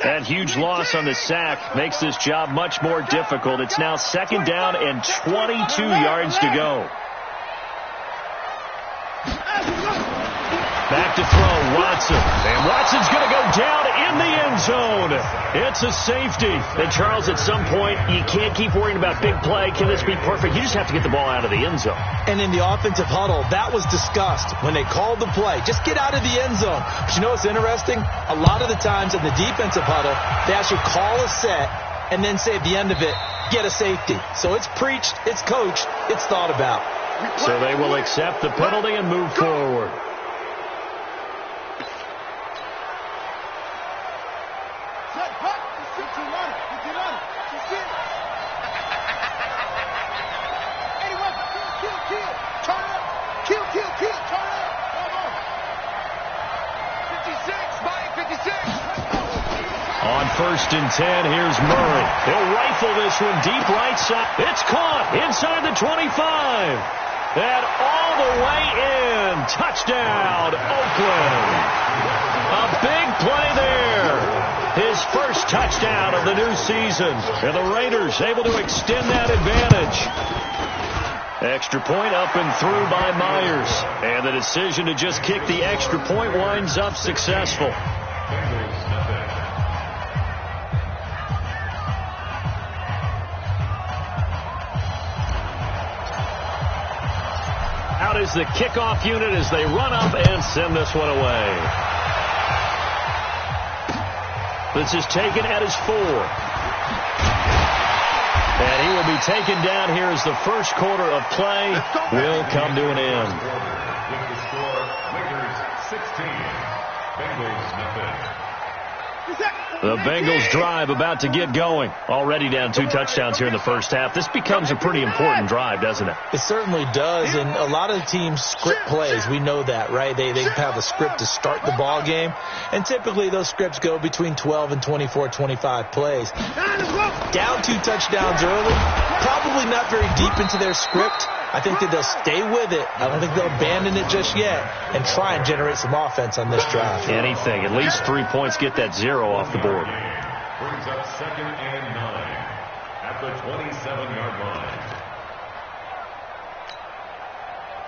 That huge loss on the sack makes this job much more difficult. It's now 2nd down and 22 yards to go. Back to throw, Watson. And Watson's going to go down in the end zone. It's a safety. And, Charles, at some point, you can't keep worrying about big play. Can this be perfect? You just have to get the ball out of the end zone. And in the offensive huddle, that was discussed when they called the play. Just get out of the end zone. But you know what's interesting? A lot of the times in the defensive huddle, they actually call a set and then say at the end of it, get a safety. So it's preached, it's coached, it's thought about. So they will accept the penalty and move forward. On 1st and 10, here's Murray. He'll rifle this one deep right side. It's caught inside the 25. And all the way in. Touchdown, Oakland. A big play there. His first touchdown of the new season. And the Raiders able to extend that advantage. Extra point up and through by Myers. And the decision to just kick the extra point winds up successful. Out is the kickoff unit as they run up and send this one away. This is taken at his 4. And he will be taken down here as the first quarter of play will come to an end. With the score, Lakers 16, Bengals nothing. The Bengals drive about to get going. Already down 2 touchdowns here in the first half. This becomes a pretty important drive, doesn't it? It certainly does, and a lot of the teams script plays. We know that, right? They have a script to start the ball game, and typically those scripts go between 12 and 24, 25 plays. Down 2 touchdowns early, probably not very deep into their script. I think that they'll stay with it. I don't think they'll abandon it just yet and try and generate some offense on this drive. Anything. At least 3 points, get that 0 off the board. Brings up 2nd and 9 at the 27-yard line.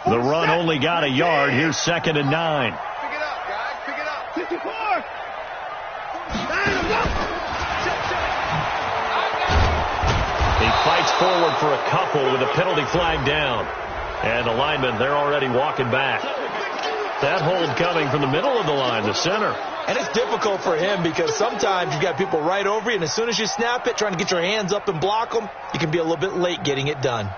The run only got a yard. Here's 2nd and 9. Pick it up, guys. Pick it up. 54. He fights forward for a couple with a penalty flag down. And the linemen, they're already walking back. That hold coming from the middle of the line, the center. And it's difficult for him because sometimes you've got people right over you, and as soon as you snap it, trying to get your hands up and block them, you can be a little bit late getting it done.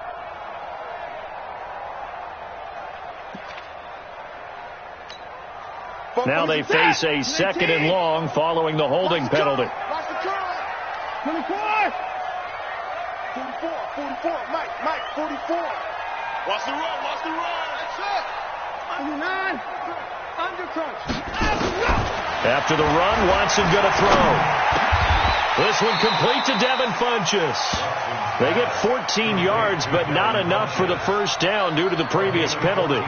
Now they face a 2nd and long following the holding penalty. 24. 44. Mike, 44. Watch the run. That's it. 99. Under crunch. After the run, Watson going to throw. This one complete to Devin Funchess. They get 14 yards, but not enough for the first down due to the previous penalty.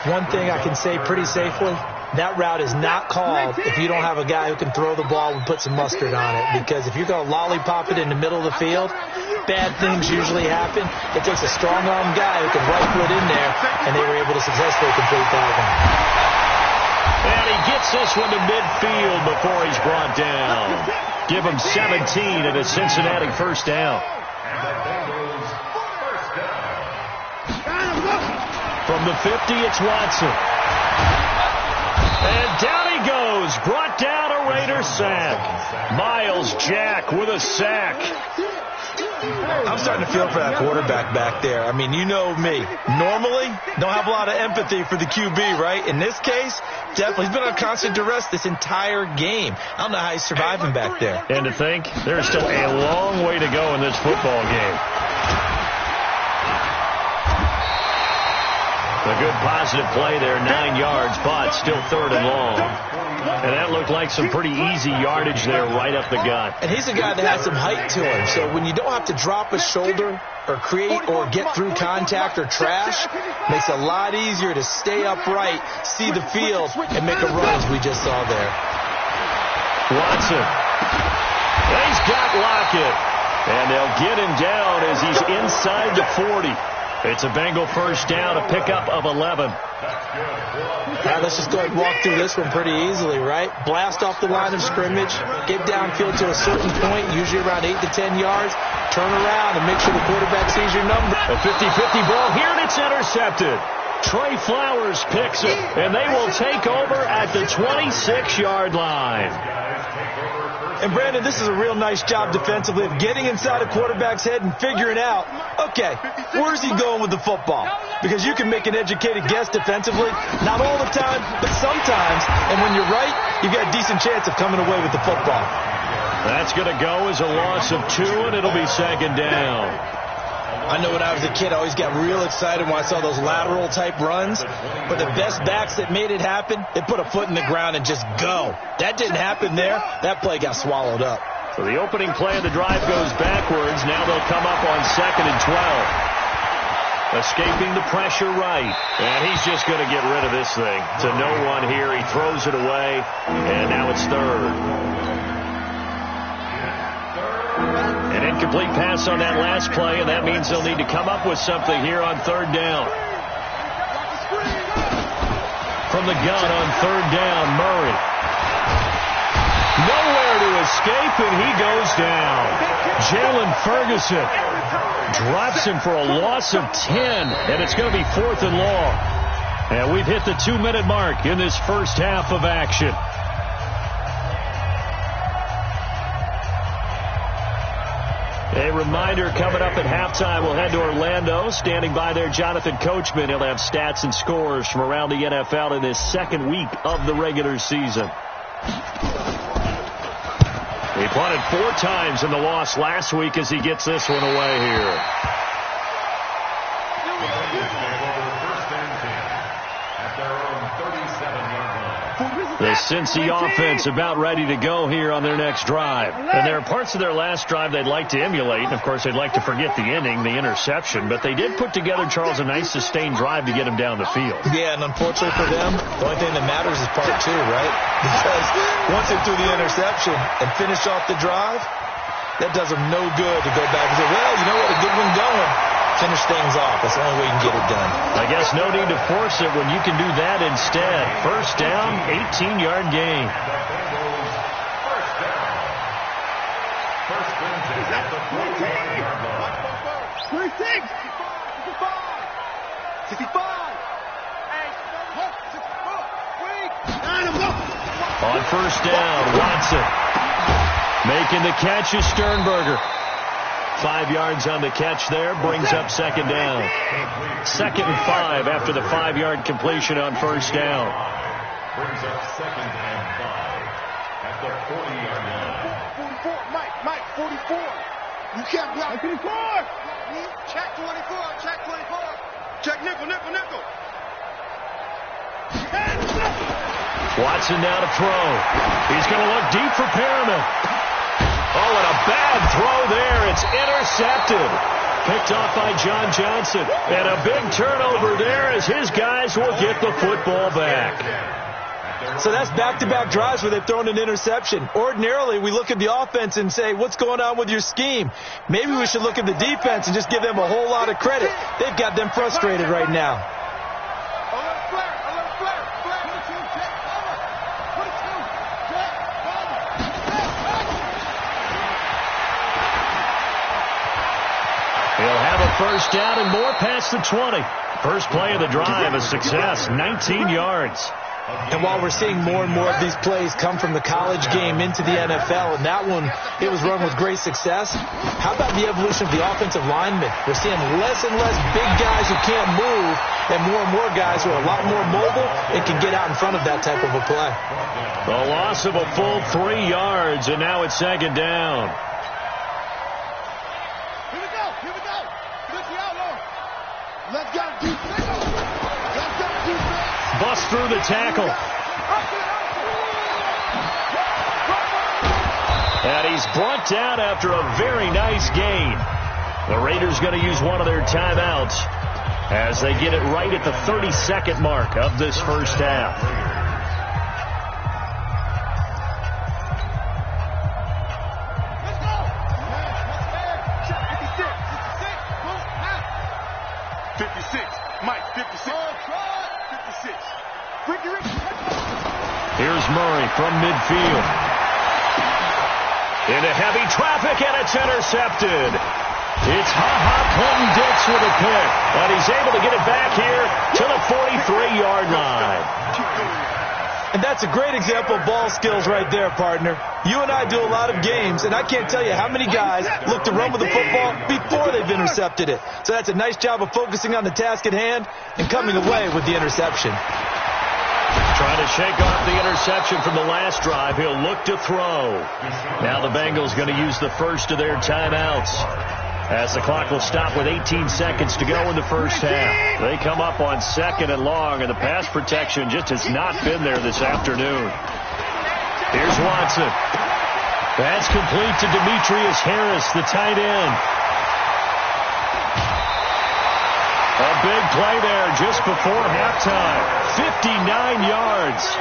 One thing I can say pretty safely, that route is not called if you don't have a guy who can throw the ball and put some mustard on it. Because if you're going to lollipop it in the middle of the field, bad things usually happen. It takes a strong-arm guy who can rifle it in there, and they were able to successfully complete that one. And he gets this one to midfield before he's brought down. Give him 17 at a Cincinnati first down. And the Bengals first down. From the 50, it's Watson. And down he goes. Brought down a Raider sack. Miles Jack with a sack. I'm starting to feel for that quarterback back there. I mean, you know me. Normally, don't have a lot of empathy for the QB, right? In this case, definitely. He's been on constant duress this entire game. I don't know how he's surviving back there. And to think, there's still a long way to go in this football game. A good positive play there, 9 yards, but still 3rd and long. And that looked like some pretty easy yardage there right up the gut. And he's a guy that has some height to him. So when you don't have to drop a shoulder or create or get through contact or trash, makes it a lot easier to stay upright, see the field, and make a run as we just saw there. Watson. He's got Lockett. And they'll get him down as he's inside the 40. It's a Bengal first down, a pickup of 11. Let's just go ahead and walk through this one pretty easily, right? Blast off the line of scrimmage, get downfield to a certain point, usually around 8 to 10 yards, turn around and make sure the quarterback sees your number. A 50-50 ball here, and it's intercepted. Trey Flowers picks it, and they will take over at the 26-yard line. And, Brandon, this is a real nice job defensively of getting inside a quarterback's head and figuring out, okay, where's he going with the football? Because you can make an educated guess defensively, not all the time, but sometimes. And when you're right, you've got a decent chance of coming away with the football. That's going to go as a loss of 2, and it'll be second down. I know when I was a kid, I always got real excited when I saw those lateral-type runs. But the best backs that made it happen, they put a foot in the ground and just go. That didn't happen there. That play got swallowed up. So the opening play of the drive goes backwards. Now they'll come up on 2nd and 12. Escaping the pressure right. And he's just going to get rid of this thing. To no one here. He throws it away. And now it's 3rd. An incomplete pass on that last play, and that means they'll need to come up with something here on 3rd down. From the gun on 3rd down, Murray. Nowhere to escape, and he goes down. Jalen Ferguson drops him for a loss of 10, and it's going to be 4th and long. And we've hit the 2-minute mark in this first half of action. A reminder, coming up at halftime, we'll head to Orlando. Standing by there, Jonathan Coachman. He'll have stats and scores from around the NFL in this second week of the regular season. He punted 4 times in the loss last week as he gets this one away here. The Cincy offense about ready to go here on their next drive. And there are parts of their last drive they'd like to emulate. And, of course, they'd like to forget the inning, the interception. But they did put together, Charles, a nice sustained drive to get him down the field. Yeah, and unfortunately for them, the only thing that matters is part 2, right? Because once they threw the interception and finished off the drive, that does them no good to go back and say, well, you know what, a good one going. Finish things off. That's the only way you can get it done. I guess no need to force it when you can do that instead. First down, 18-yard gain. On first down, Watson. Making the catch is Sternberger. 5 yards on the catch there, brings up second down. 2nd and 5 after the 5-yard completion on first down. Brings up 2nd and 5 at the 40-yard line. 44, Mike, 44. You can't block. 24. Check 24, check 24. Check nickel. Watson now to throw. He's going to look deep for Perriman. Oh, and a bad throw there. It's intercepted. Picked off by John Johnson. And a big turnover there as his guys will get the football back. So that's back-to-back drives where they've thrown an interception. Ordinarily, we look at the offense and say, what's going on with your scheme? Maybe we should look at the defense and just give them a whole lot of credit. They've got them frustrated right now. He'll have a first down and more past the 20. First play of the drive, a success, 19 yards. And while we're seeing more and more of these plays come from the college game into the NFL, and that one, it was run with great success, how about the evolution of the offensive linemen? We're seeing less and less big guys who can't move and more guys who are a lot more mobile and can get out in front of that type of a play. The loss of a full 3 yards, and now it's second down. Let's go defense. Bust through the tackle. And he's brought down after a very nice gain. The Raiders going to use one of their timeouts as they get it right at the 32nd mark of this first half. 56. Mike, 56. 56. Here's Murray from midfield. Into heavy traffic, and it's intercepted. It's Ha-Ha Clinton-Dix with a pick, and he's able to get it back here to the 43-yard line. And that's a great example of ball skills right there, partner. You and I do a lot of games, and I can't tell you how many guys look to run with the football before they've intercepted it. So that's a nice job of focusing on the task at hand and coming away with the interception. Trying to shake off the interception from the last drive. He'll look to throw. Now the Bengals going to use the first of their timeouts, as the clock will stop with 18 seconds to go in the first half. They come up on 2nd and long, and the pass protection just has not been there this afternoon. Here's Watson. That's complete to Demetrius Harris, the tight end. A big play there just before halftime. 59 yards.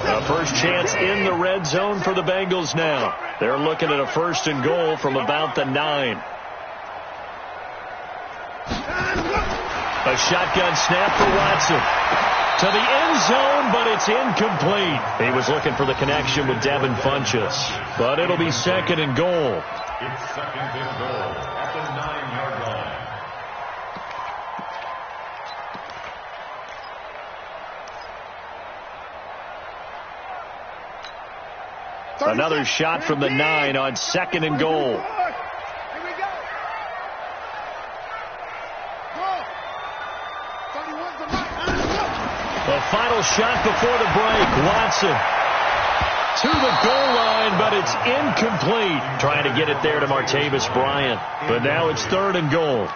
A first chance in the red zone for the Bengals now. They're looking at a 1st and goal from about the 9. A shotgun snap for Watson. To the end zone, but it's incomplete. He was looking for the connection with Devin Funchess. But it'll be 2nd and goal. It's 2nd and goal at the 9-yard line. Another shot from the 9 on 2nd and goal. The final shot before the break. Watson to the goal line, but it's incomplete. Trying to get it there to Martavis Bryant. But now it's 3rd and goal.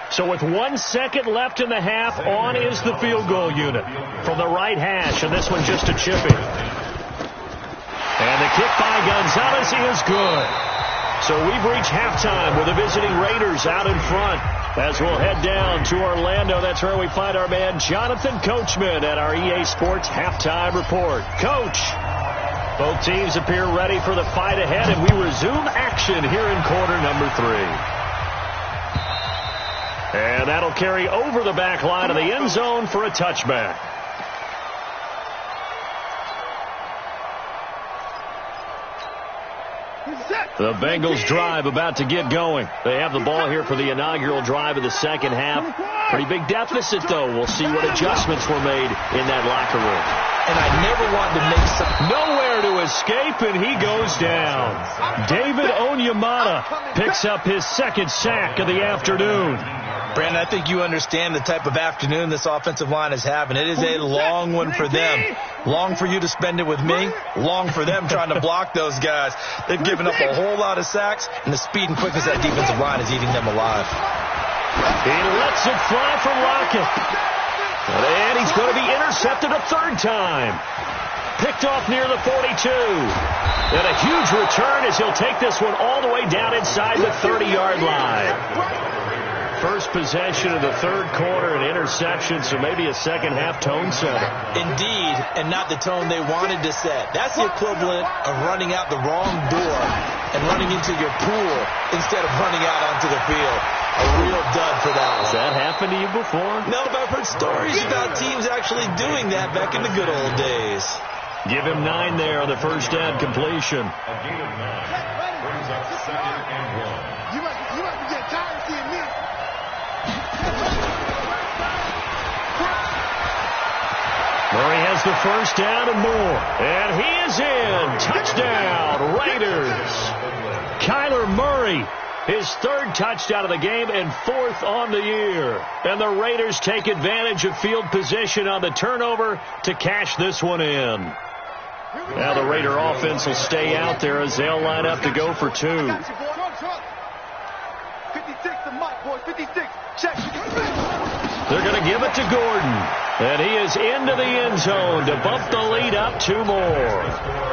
So with 1 second left in the half, on is the field goal unit from the right hash, and this one just a chipping. And the kick by Gonzalez is good. So we've reached halftime with the visiting Raiders out in front. As we'll head down to Orlando, that's where we find our man Jonathan Coachman at our EA Sports Halftime Report. Coach, both teams appear ready for the fight ahead, and we resume action here in quarter number 3. And that'll carry over the back line of the end zone for a touchback. The Bengals drive about to get going. They have the ball here for the inaugural drive of the second half. Pretty big deficit, though. We'll see what adjustments were made in that locker room. And I never wanted to make some... Nowhere to escape, and he goes down. David Onyemata picks up his 2nd sack of the afternoon. Brandon, I think you understand the type of afternoon this offensive line is having. It is a long one for them. Long for you to spend it with me. Long for them trying to block those guys. They've given up a whole lot of sacks, and the speed and quickness of that defensive line is eating them alive. He lets it fly from Rocket. And he's going to be intercepted a 3rd time. Picked off near the 42. And a huge return as he'll take this one all the way down inside the 30-yard line. First possession of the 3rd quarter, an interception, so maybe a second half tone setter. Indeed, and not the tone they wanted to set. That's the equivalent of running out the wrong door and running into your pool instead of running out onto the field. A real dud for that one. Has that happened to you before? No, but I've heard stories about teams actually doing that back in the good old days. Give him 9 there on the first down completion. A gain of 9 brings up 2nd and 1. You might be getting tired of seeing me. Murray has the first down and more. And he is in. Touchdown, Raiders. Kyler Murray, his 3rd touchdown of the game and 4th on the year. And the Raiders take advantage of field position on the turnover to cash this one in. Now the Raider offense will stay out there as they'll line up to go for 2. 56 to Mike, boys. 56. Check. They're going to give it to Gordon. And he is into the end zone to bump the lead up 2 more.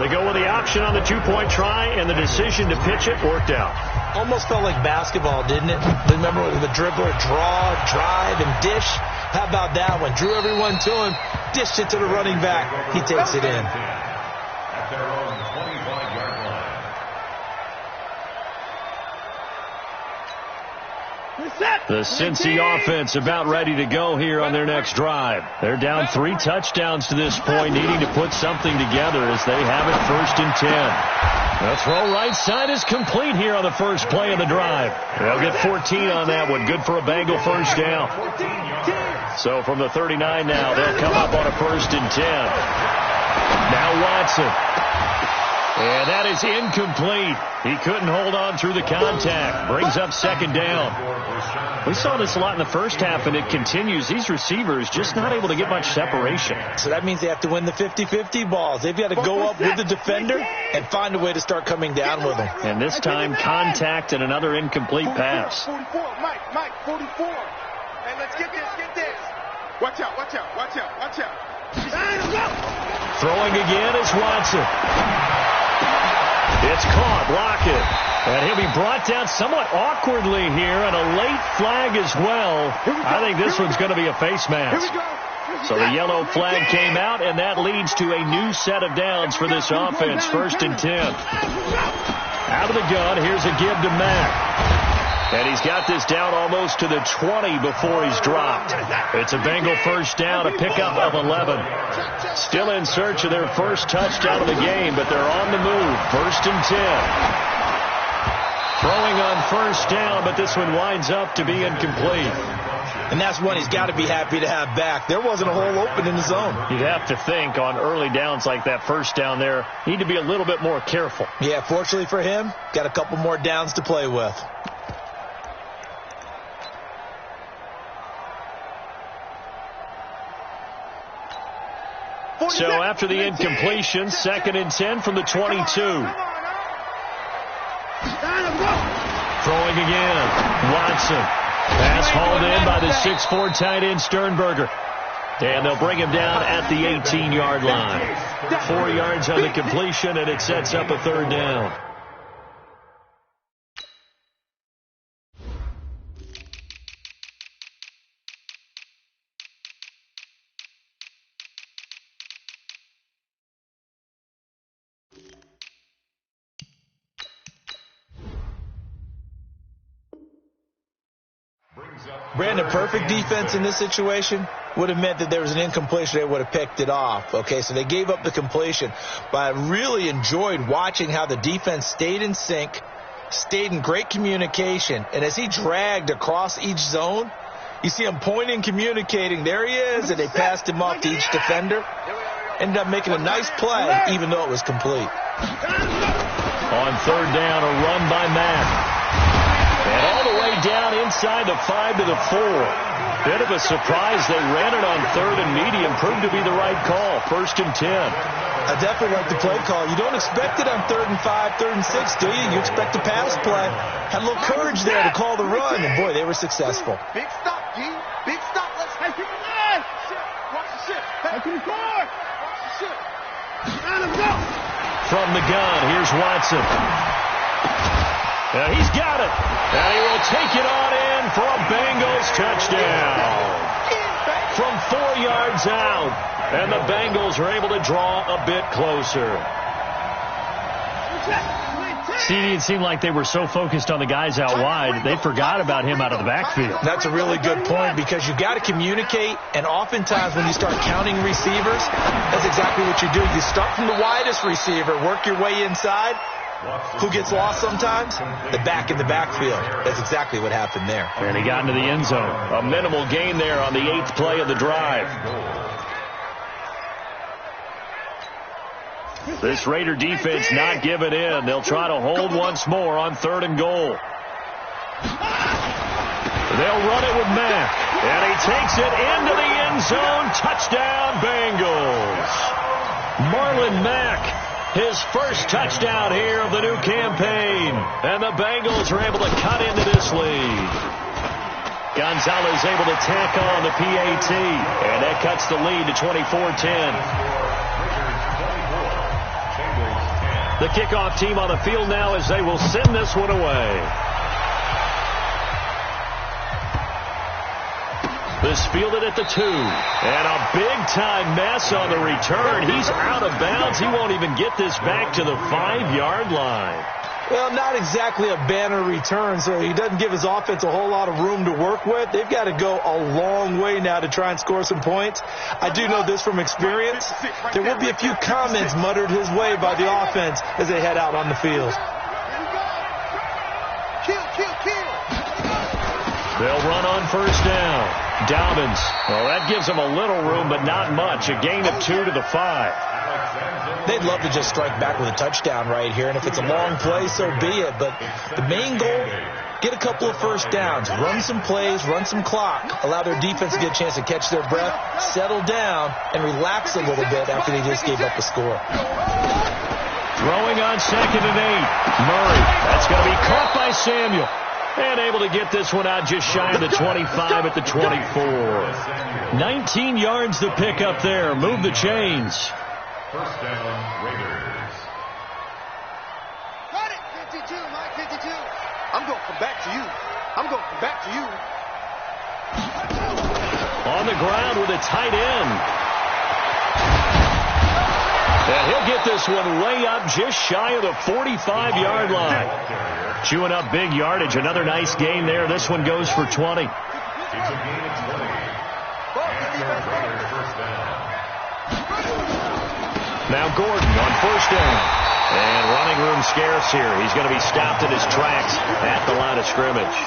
They go with the option on the 2-point try, and the decision to pitch it worked out. Almost felt like basketball, didn't it? Remember the dribbler, draw, drive, and dish? How about that one? Drew everyone to him, dished it to the running back. He takes it in. The Cincy offense about ready to go here on their next drive. They're down 3 touchdowns to this point, needing to put something together as they have it 1st and 10. The throw right side is complete here on the first play of the drive. They'll get 14 on that one. Good for a Bengal first down. So from the 39 now, they'll come up on a 1st and 10. Now Watson. And that is incomplete. He couldn't hold on through the contact. Brings up 2nd down. We saw this a lot in the first half, and it continues. These receivers just not able to get much separation. So that means they have to win the 50-50 balls. They've got to go up with the defender and find a way to start coming down with them. And this time, contact and another incomplete pass. 44, Mike, 44. Hey, let's get this. Watch out. Throwing again is Watson. It's caught, blocked it. And he'll be brought down somewhat awkwardly here, and a late flag as well. I think this one's going to be a face mask. So the yellow flag came out, and that leads to a new set of downs for this offense. 1st and 10. Out of the gun, here's a give to Mack. And he's got this down almost to the 20 before he's dropped. It's a Bengal first down, a pickup of 11. Still in search of their first touchdown of the game, but they're on the move. 1st and 10. Throwing on first down, but this one winds up to be incomplete. And that's one he's got to be happy to have back. There wasn't a hole open in the zone. You'd have to think on early downs like that first down there, need to be a little bit more careful. Yeah, fortunately for him, got a couple more downs to play with. So after the incompletion, 2nd and 10 from the 22. Throwing again. Watson. Pass hauled in by the 6'4" tight end Sternberger. And they'll bring him down at the 18-yard line. 4 yards on the completion, and it sets up a 3rd down. Brandon, perfect defense in this situation would have meant that there was an incompletion. They would have picked it off. Okay, so they gave up the completion. But I really enjoyed watching how the defense stayed in sync, stayed in great communication. And as he dragged across each zone, you see him pointing, communicating. There he is, and they passed him off to each defender. Ended up making a nice play, even though it was complete. On 3rd down, a run by Mack. And all the way down inside the 5 to the 4. Bit of a surprise. They ran it on 3rd and medium. Proved to be the right call. 1st and 10. I definitely like the play call. You don't expect it on 3rd and 5, 3rd and 6, do you? You expect a pass play. Had a little courage there to call the run, and boy, they were successful. Big stop, G. Big stop. Let's hey, keep it on. Watch the shit. Hey, keep it going. Watch the shit. Let's go. From the gun, here's Watson. He's got it. And he will take it on in for a Bengals touchdown. From 4 yards out. And the Bengals are able to draw a bit closer. See, it seemed like they were so focused on the guys out wide, they forgot about him out of the backfield. That's a really good point, because you've got to communicate, and oftentimes when you start counting receivers, that's exactly what you do. You start from the widest receiver, work your way inside. Who gets lost sometimes? The back in the backfield. That's exactly what happened there. And he got into the end zone. A minimal gain there on the 8th play of the drive. This Raider defense not giving in. They'll try to hold once more on 3rd and goal. They'll run it with Mack. And he takes it into the end zone. Touchdown, Bengals. Marlon Mack. His first touchdown here of the new campaign. And the Bengals are able to cut into this lead. Gonzalez able to tack on the PAT. And that cuts the lead to 24-10. The kickoff team on the field now as they will send this one away. This fielded at the 2. And a big-time mess on the return. He's out of bounds. He won't even get this back to the 5-yard line. Well, not exactly a banner return, so he doesn't give his offense a whole lot of room to work with. They've got to go a long way now to try and score some points. I do know this from experience. There will be a few comments muttered his way by the offense as they head out on the field. They'll run on first down. Dobbins. Well, that gives them a little room, but not much. A gain of 2 to the 5. They'd love to just strike back with a touchdown right here, and if it's a long play, so be it. But the main goal, get a couple of first downs, run some plays, run some clock, allow their defense to get a chance to catch their breath, settle down, and relax a little bit after they just gave up a score. Throwing on 2nd and 8. Murray. That's going to be caught by Samuel. And able to get this one out just shy of the 25 at the 24. 19 yards to pick up there. Move the chains. First down, Raiders. Got it, 52, Mike, 52. I'm going to come back to you. I'm going to come back to you. On the ground with a tight end. And he'll get this one way up just shy of the 45-yard line. Chewing up big yardage. Another nice gain there. This one goes for 20. It's a gain of 20. Raiders first down. Now Gordon on first down. And running room scarce here. He's going to be stopped in his tracks at the line of scrimmage.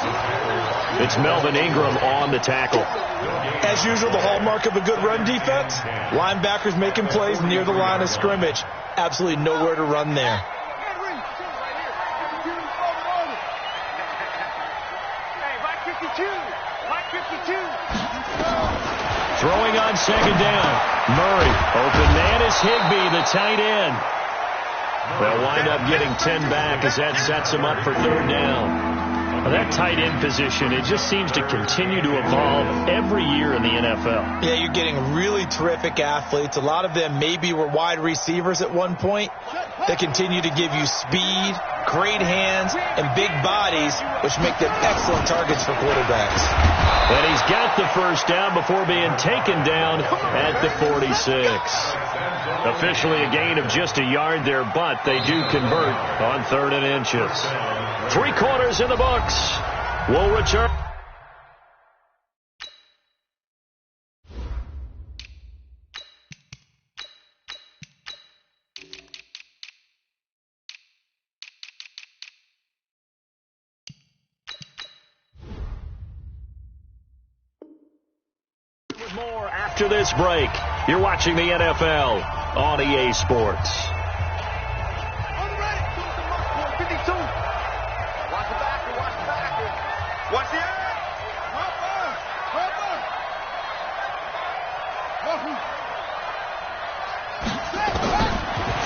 It's Melvin Ingram on the tackle. As usual, the hallmark of a good run defense, linebackers making plays near the line of scrimmage. Absolutely nowhere to run there. Throwing on 2nd down. Murray. Open man is Higbee, the tight end. They'll wind up getting 10 back as that sets them up for 3rd down. Well, that tight end position, it just seems to continue to evolve every year in the NFL. Yeah, you're getting really terrific athletes. A lot of them maybe were wide receivers at one point. They continue to give you speed, great hands, and big bodies, which make them excellent targets for quarterbacks. And he's got the first down before being taken down at the 46. Officially a gain of just a yard there, but they do convert on 3rd and inches. 3 quarters in the books. We'll return. With more after this break. You're watching the NFL on EA Sports. Watch the edge.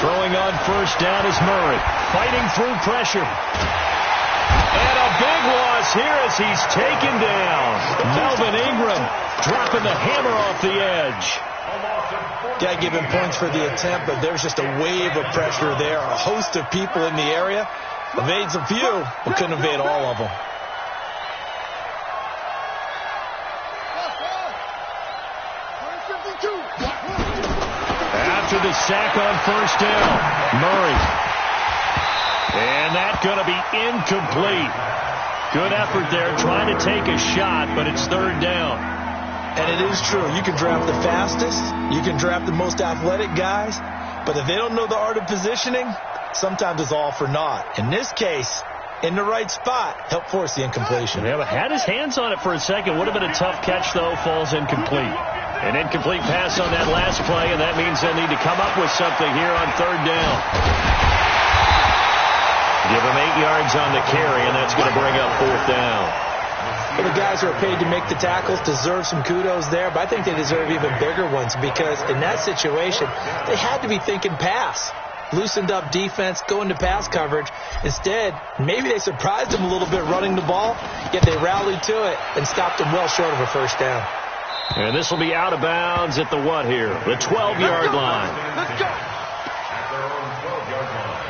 Throwing on first down is Murray. Fighting through pressure. And a big loss here as he's taken down. Melvin Ingram dropping the hammer off the edge. Got to give him points for the attempt, but there's just a wave of pressure there. A host of people in the area. Evades a few, but couldn't evade all of them. After the sack on first down, Murray. And that's going to be incomplete. Good effort there trying to take a shot, but it's 3rd down. And it is true. You can draft the fastest. You can draft the most athletic guys. But if they don't know the art of positioning, sometimes it's all for naught. In this case, in the right spot, helped force the incompletion. Yeah, but had his hands on it for a second. Would have been a tough catch, though. Falls incomplete. An incomplete pass on that last play, and that means they'll need to come up with something here on 3rd down. Give him 8 yards on the carry, and that's going to bring up 4th down. Well, the guys who are paid to make the tackles deserve some kudos there, but I think they deserve even bigger ones because in that situation, they had to be thinking pass. Loosened up defense, going to pass coverage. Instead, maybe they surprised them a little bit running the ball, yet they rallied to it and stopped them well short of a first down. And this will be out of bounds at the what here? The 12-yard line. Let's go. At their own 12-yard line.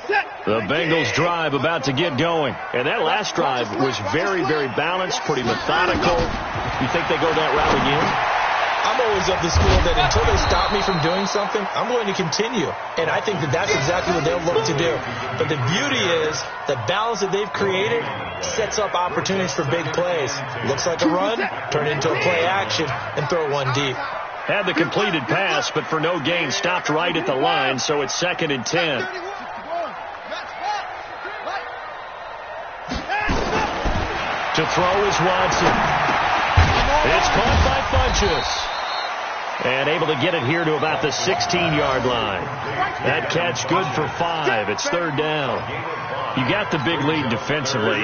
Set. The Bengals drive about to get going. And that last drive was very, very balanced, pretty methodical. You think they go that route again? I'm always of the school that until they stop me from doing something, I'm going to continue. And I think that that's exactly what they'll look to do. But the beauty is the balance that they've created sets up opportunities for big plays. Looks like a run, turn into a play action, and throw one deep. Had the completed pass, but for no gain, stopped right at the line, so it's 2nd and 10. To throw is Watson. It's caught by Funchess. And able to get it here to about the 16-yard line. That catch good for 5. It's 3rd down. You got the big lead defensively.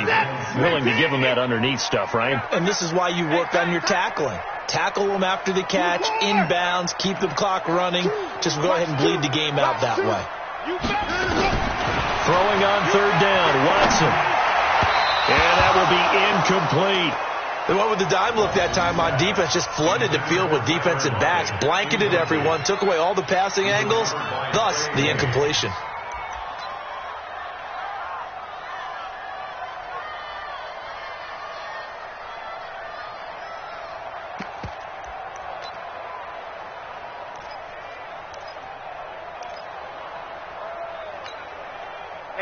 Willing to give them that underneath stuff, right? And this is why you work on your tackling. Tackle them after the catch, inbounds, keep the clock running. Just go ahead and bleed the game out that way. Throwing on 3rd down, Watson. And that will be incomplete. They went with the dime look that time on defense, just flooded the field with defensive backs, blanketed everyone, took away all the passing angles, thus the incompletion.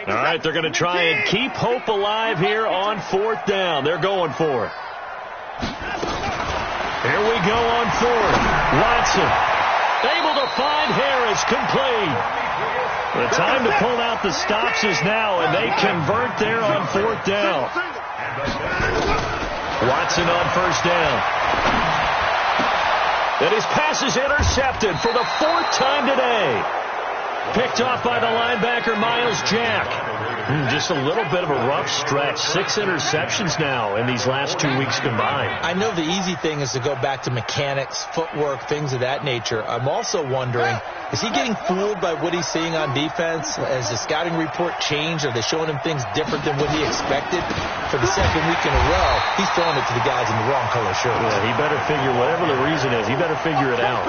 All right, they're going to try and keep hope alive here on 4th down. They're going for it. Here we go on 4th. Watson able to find Harris, complete. The time to pull out the stops is now, and they convert there on 4th down. Watson on 1st down. And his pass is intercepted for the 4th time today. Picked off by the linebacker, Miles Jack. Just a little bit of a rough stretch. 6 interceptions now in these last 2 weeks combined. I know the easy thing is to go back to mechanics, footwork, things of that nature. I'm also wondering, is he getting fooled by what he's seeing on defense? Has the scouting report changed? Are they showing him things different than what he expected? For the 2nd week in a row, he's throwing it to the guys in the wrong color shirts. Yeah, he better figure, whatever the reason is, he better figure it out.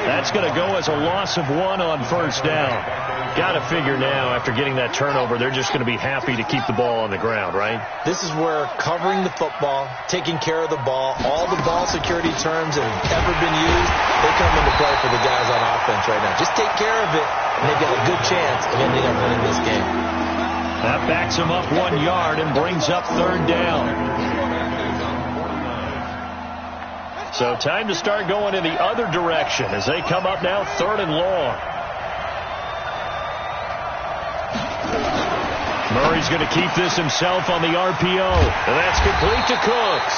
That's going to go as a loss of 1 on 1st down. Got to figure now, after getting that turnover, they're just going to be happy to keep the ball on the ground, right? This is where covering the football, taking care of the ball, all the ball security terms that have ever been used, they come into play for the guys on offense right now. Just take care of it, and they've got a good chance of ending up winning this game. That backs him up 1 yard and brings up 3rd down. So time to start going in the other direction as they come up now 3rd and long. Murray's going to keep this himself on the RPO. And that's complete to Cooks.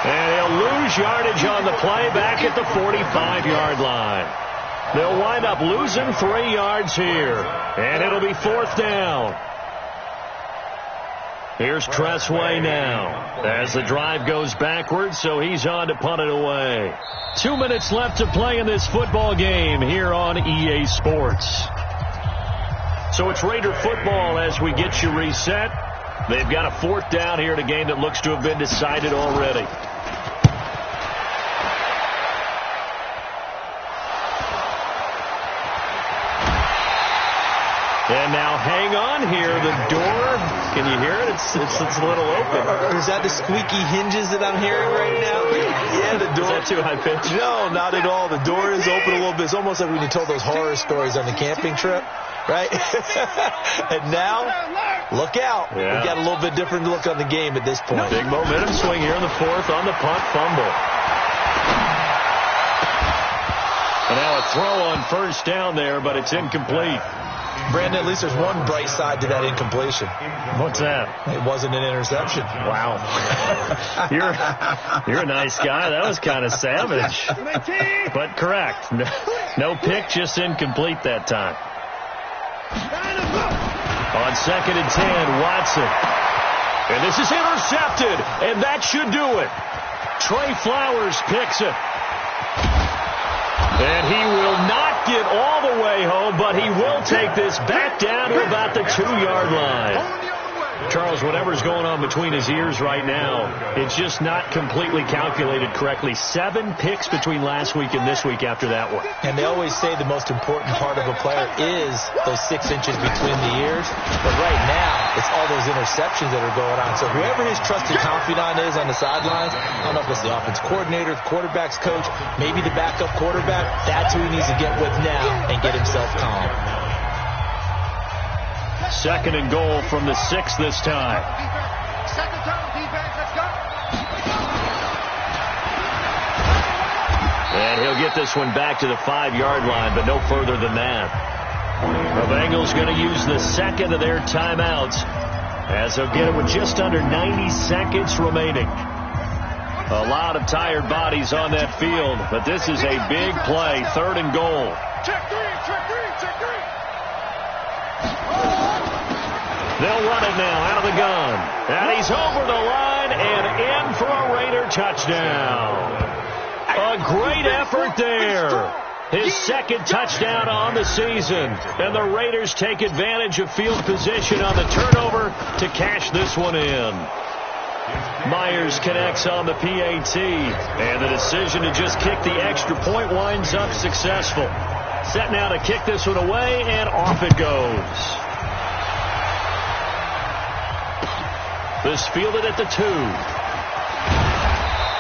And he'll lose yardage on the play back at the 45-yard line. They'll wind up losing 3 yards here. And it'll be 4th down. Here's Tressway now as the drive goes backwards, so he's on to punt it away. 2 minutes left to play in this football game here on EA Sports. So it's Raider football as we get you reset. They've got a 4th down here in a game that looks to have been decided already. And now hang on here. The door, can you hear it? It's a little open. Or is that the squeaky hinges that I'm hearing right now? Yeah, the door. Is that too high pitch? No, not at all. The door is open a little bit. It's almost like when you told those horror stories on the camping trip, right? And now, look out. Yeah. We got a little bit different look on the game at this point. Big momentum swing here in the 4th on the punt fumble. And now a throw on 1st down there, but it's incomplete. Brandon, at least there's one bright side to that incompletion. What's that? It wasn't an interception. Wow. You're a nice guy. That was kind of savage. But correct. No pick, just incomplete that time. On 2nd and 10, Watson. And this is intercepted, and that should do it. Trey Flowers picks it. And he will not get all the way home, but he will take this back down to about the 2-yard line. Charles, whatever's going on between his ears right now, it's just not completely calculated correctly. 7 picks between last week and this week after that one. And they always say the most important part of a player is those 6 inches between the ears. But right now, it's all those interceptions that are going on. So whoever his trusted confidant is on the sidelines, I don't know if it's the offense coordinator, the quarterback's coach, maybe the backup quarterback, that's who he needs to get with now and get himself calm. 2nd and goal from the 6 this time. Second down, defense, let's go. And he'll get this one back to the 5-yard line, but no further than that. The Bengals going to use the 2nd of their timeouts as they'll get it with just under 90 seconds remaining. A lot of tired bodies on that field, but this is a big play. 3rd and goal. Check 3, check 3, check 3. They'll run it now out of the gun. And he's over the line and in for a Raider touchdown. A great effort there. His 2nd touchdown on the season. And the Raiders take advantage of field position on the turnover to cash this one in. Myers connects on the PAT. And the decision to just kick the extra point winds up successful. Set now to kick this one away, and off it goes. This fielded at the 2.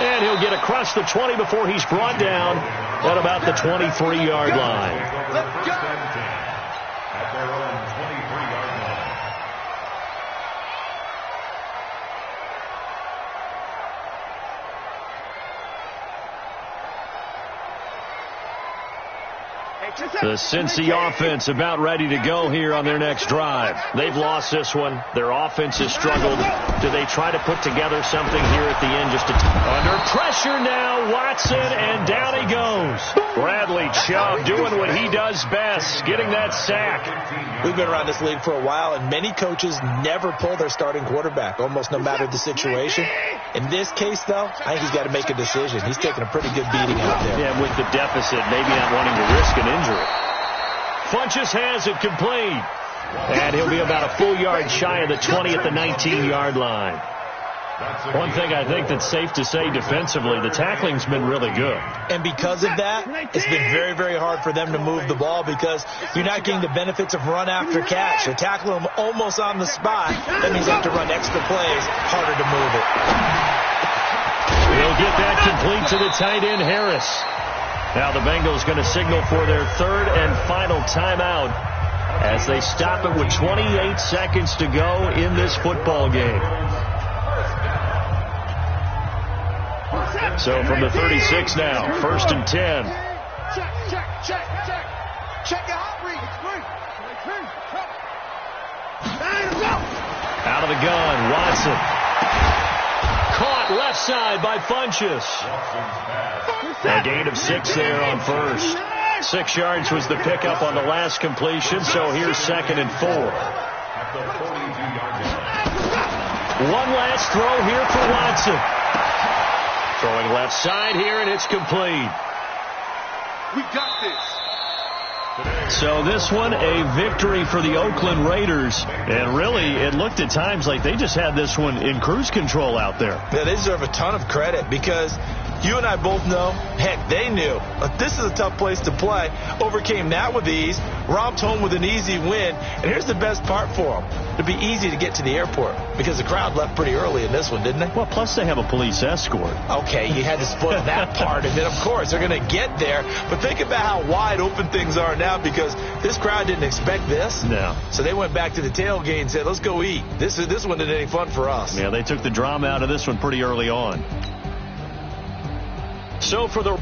And he'll get across the 20 before he's brought down at about the 23-yard line. Let's go. At their own 23-yard line. The Cincy offense about ready to go here on their next drive. They've lost this one. Their offense has struggled. Do they try to put together something here at the end? Just under pressure now, Watson, and down he goes. Bradley Chubb doing what he does best, getting that sack. We've been around this league for a while, and many coaches never pull their starting quarterback, almost no matter the situation. In this case, though, I think he's got to make a decision. He's taking a pretty good beating out there. Yeah, with the deficit, maybe not wanting to risk an injury. Funchess has it complete. And he'll be about a full yard shy of the 20 at the 19-yard line. One thing I think that's safe to say defensively, the tackling's been really good. And because of that, it's been very, very hard for them to move the ball because you're not getting the benefits of run after catch. You're tackling them almost on the spot. That means you have to run extra plays, harder to move it. He'll get that complete to the tight end, Harris. Now the Bengals going to signal for their 3rd and final timeout as they stop it with 28 seconds to go in this football game. So from the 36 now, 1st and 10. Check, check, check, check. Check your hot read. Out of the gun, Watson. Caught left side by Funchess. A gain of 6 there on 1st. 6 yards was the pickup on the last completion, so here's 2nd and 4. One last throw here for Watson. Throwing left side here, and it's complete. We got this. So this one, a victory for the Oakland Raiders. And really, it looked at times like they just had this one in cruise control out there. Yeah, they deserve a ton of credit because you and I both know, heck, they knew. This is a tough place to play. Overcame that with ease, romped home with an easy win. And here's the best part for them. It'd be easy to get to the airport because the crowd left pretty early in this one, didn't they? Well, plus they have a police escort. Okay, you had to split that part. And then, of course, they're going to get there. But think about how wide open things are now because this crowd didn't expect this. No. So they went back to the tailgate and said, let's go eat. This one isn't any fun for us. Yeah, they took the drama out of this one pretty early on. So for the